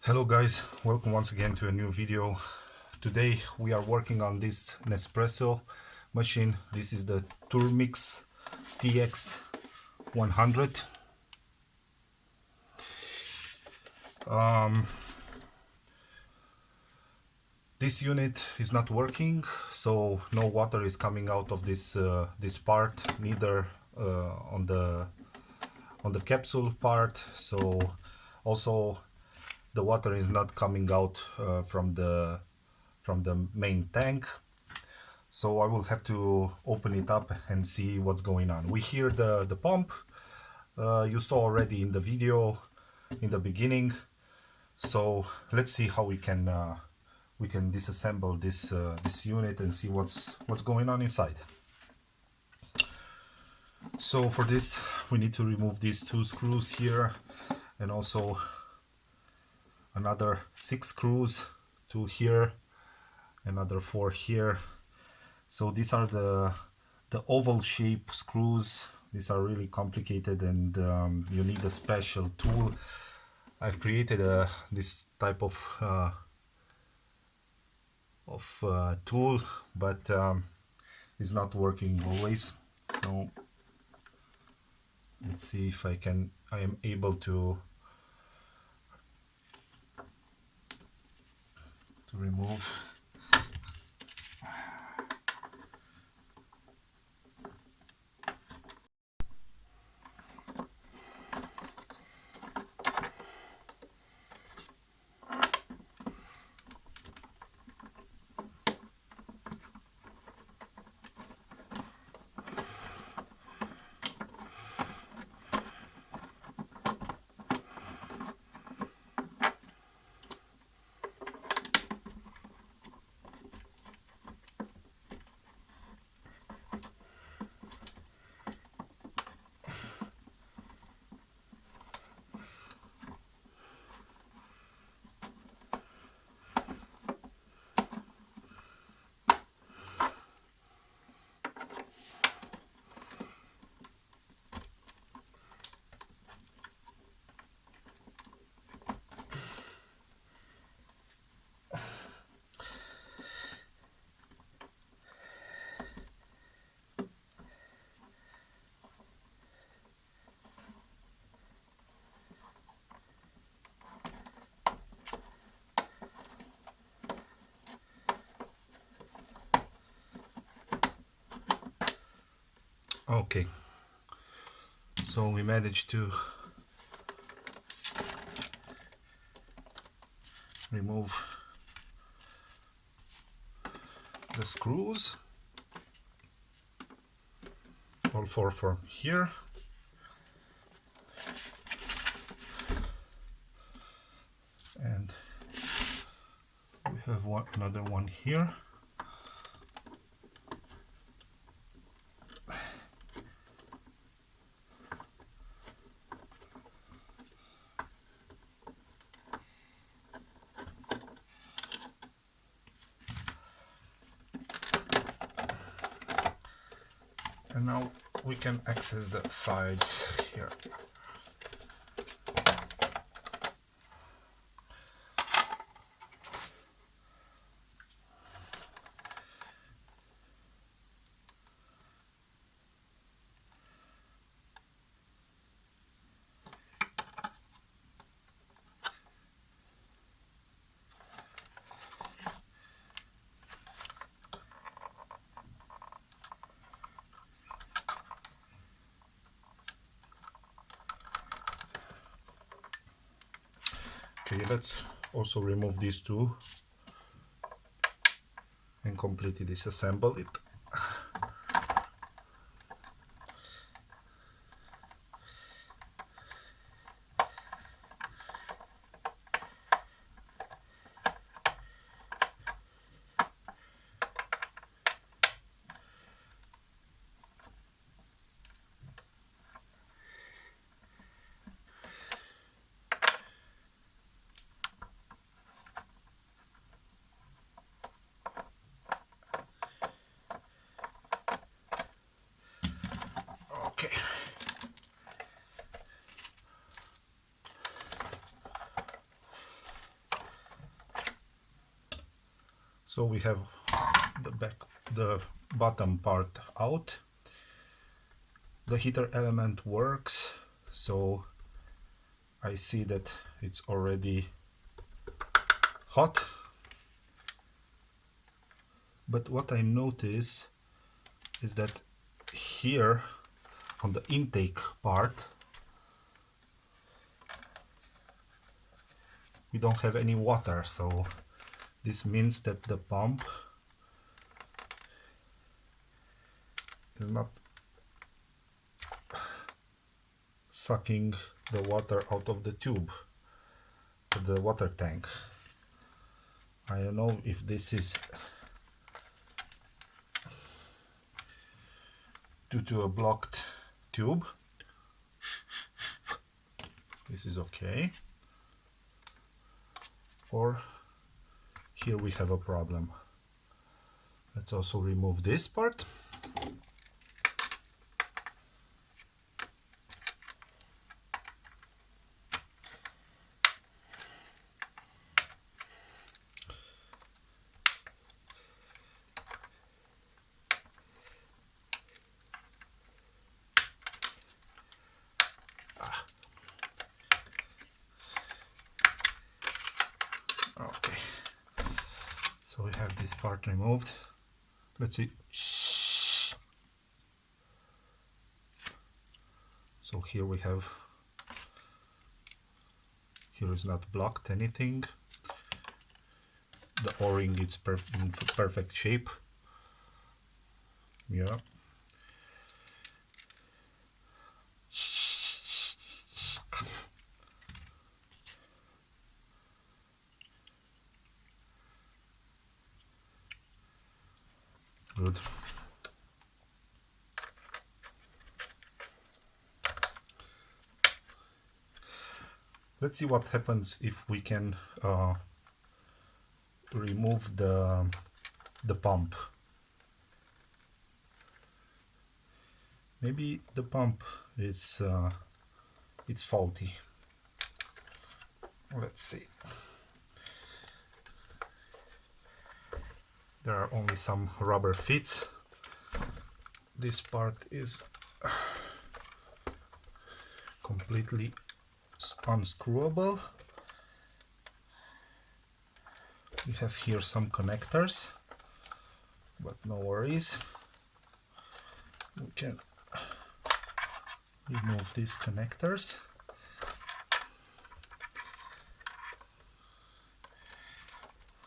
Hello guys, welcome once again to a new video. Today we are working on this Nespresso machine. This is the Turmix TX100. This unit is not working, so no water is coming out of this part, neither on the capsule part. So also the water is not coming out from the main tank. So I will have to open it up and see what's going on. We hear the pump. You saw already in the video in the beginning. So let's see how we can disassemble this this unit and see what's going on inside. So for this we need to remove these two screws here, and also another 6 screws, 2 here, another 4 here. So these are the oval shape screws. These are really complicated, and you need a special tool. I've created this type of tool, but it's not working always. So let's see if I am able to remove. Okay, so we managed to remove the screws, all 4 from here. And we have another one here. And now we can access the sides here. Okay, let's also remove these two and completely disassemble it. So we have the bottom part out. The heater element works, so I see that it's already hot. But what I notice is that here on the intake part we don't have any water, so this means that the pump is not sucking the water out of the tube, the water tank. I don't know if this is due to a blocked tube. This is okay. Or here we have a problem. Let's also remove this part. Okay, so we have this part removed. Let's see. So here we have, here is not blocked anything. The O-ring is in perfect shape. Yeah. Good. Let's see what happens if we can remove the pump. Maybe the pump is it's faulty. Let's see. There are only some rubber fits. This part is completely unscrewable. We have here some connectors, but no worries. We can remove these connectors.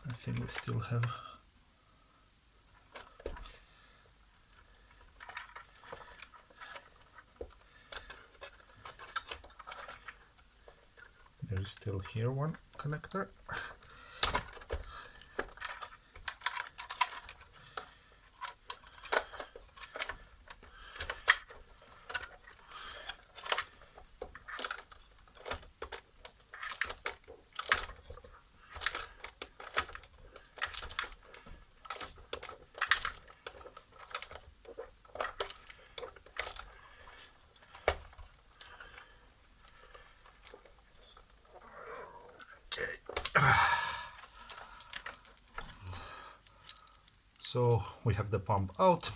I think we still have there is still here one connector. So we have the pump out.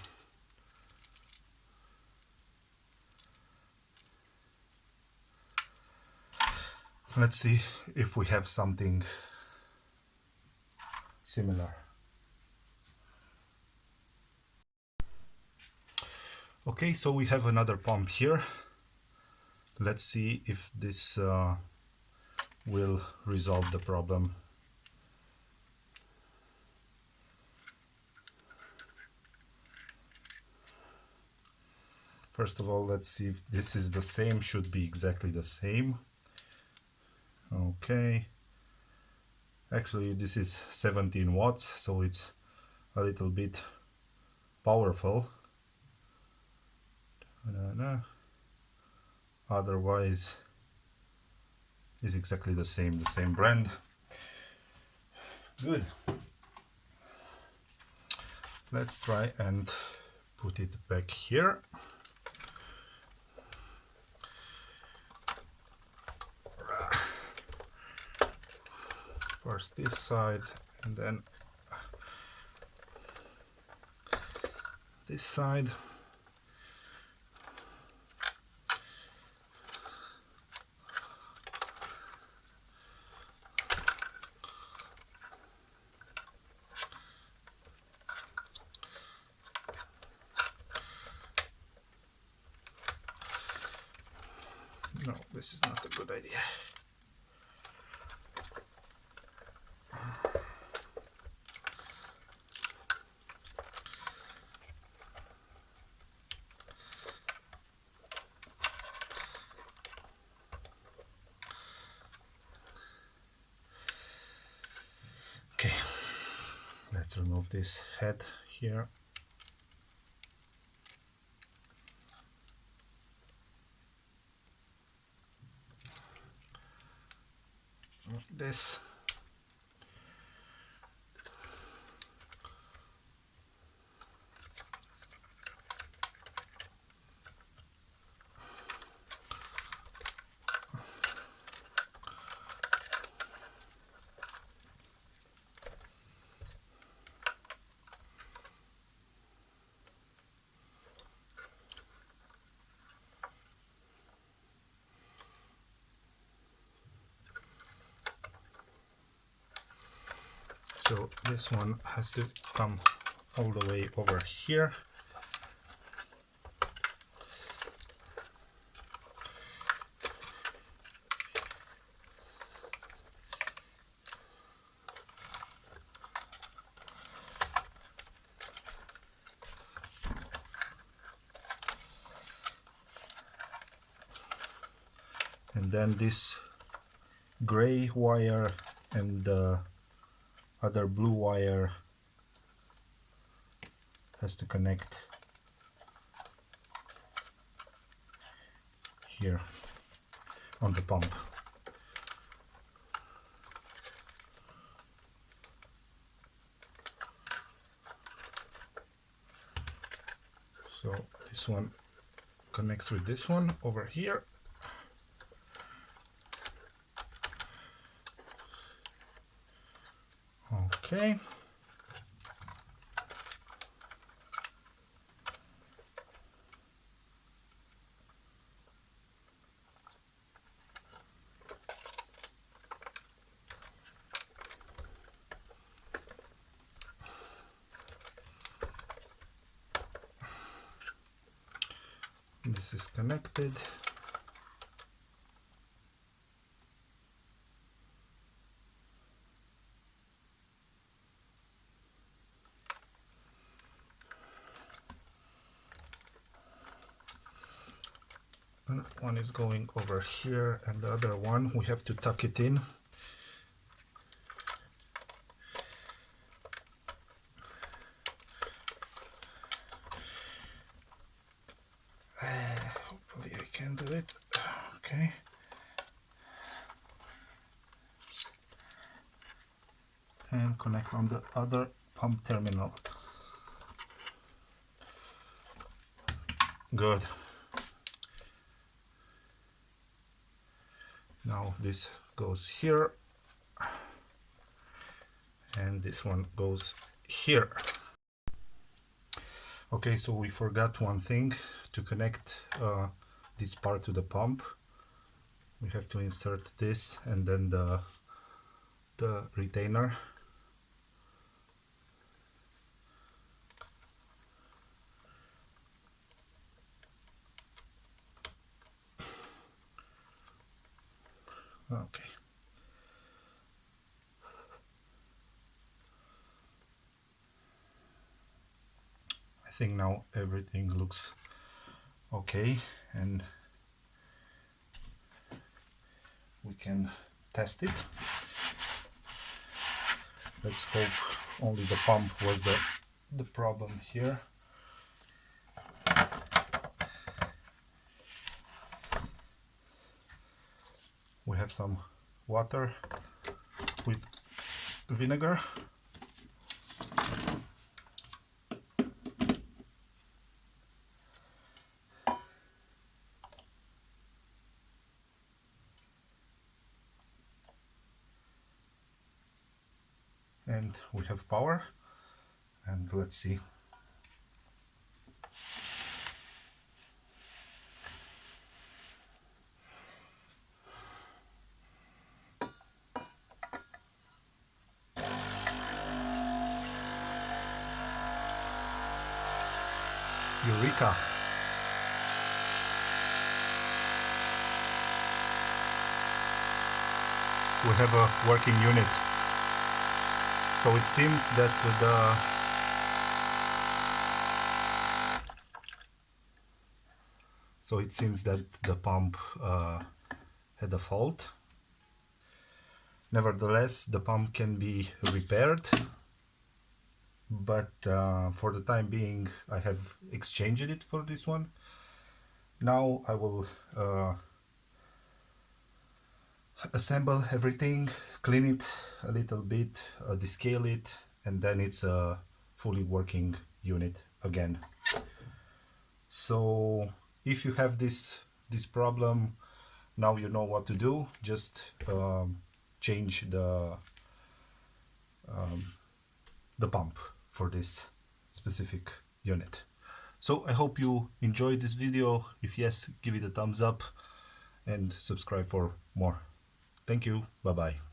Let's see if we have something similar. Okay, so we have another pump here. Let's see if this will resolve the problem. First of all, let's see if this is the same. Should be exactly the same. Okay. Actually, this is 17 watts, so it's a little bit powerful. Otherwise, it's exactly the same brand. Good. Let's try and put it back here. First this side and then this side. No, this is not a good idea. Okay, let's remove this head here. Like this. So this one has to come all the way over here. And then this gray wire and the other blue wire has to connect here on the pump. So this one connects with this one over here. Okay. This is connected. One is going over here and the other one we have to tuck it in. Hopefully I can do it. Okay. And connect on the other pump terminal. Good. Now this goes here and this one goes here. Okay, so we forgot one thing. To connect this part to the pump, we have to insert this and then the retainer. Okay. I think now everything looks okay and we can test it. Let's hope only the pump was the problem here. We have some water with vinegar. And we have power, and let's see. Eureka! We have a working unit. So it seems that the pump had a fault. Nevertheless, the pump can be repaired, but for the time being I have exchanged it for this one. Now I will assemble everything, clean it a little bit, descale it, and then it's a fully working unit again. So if you have this problem, now you know what to do. Just change the pump for this specific unit. So I hope you enjoyed this video. If yes, give it a thumbs up and subscribe for more. Thank you. Bye bye.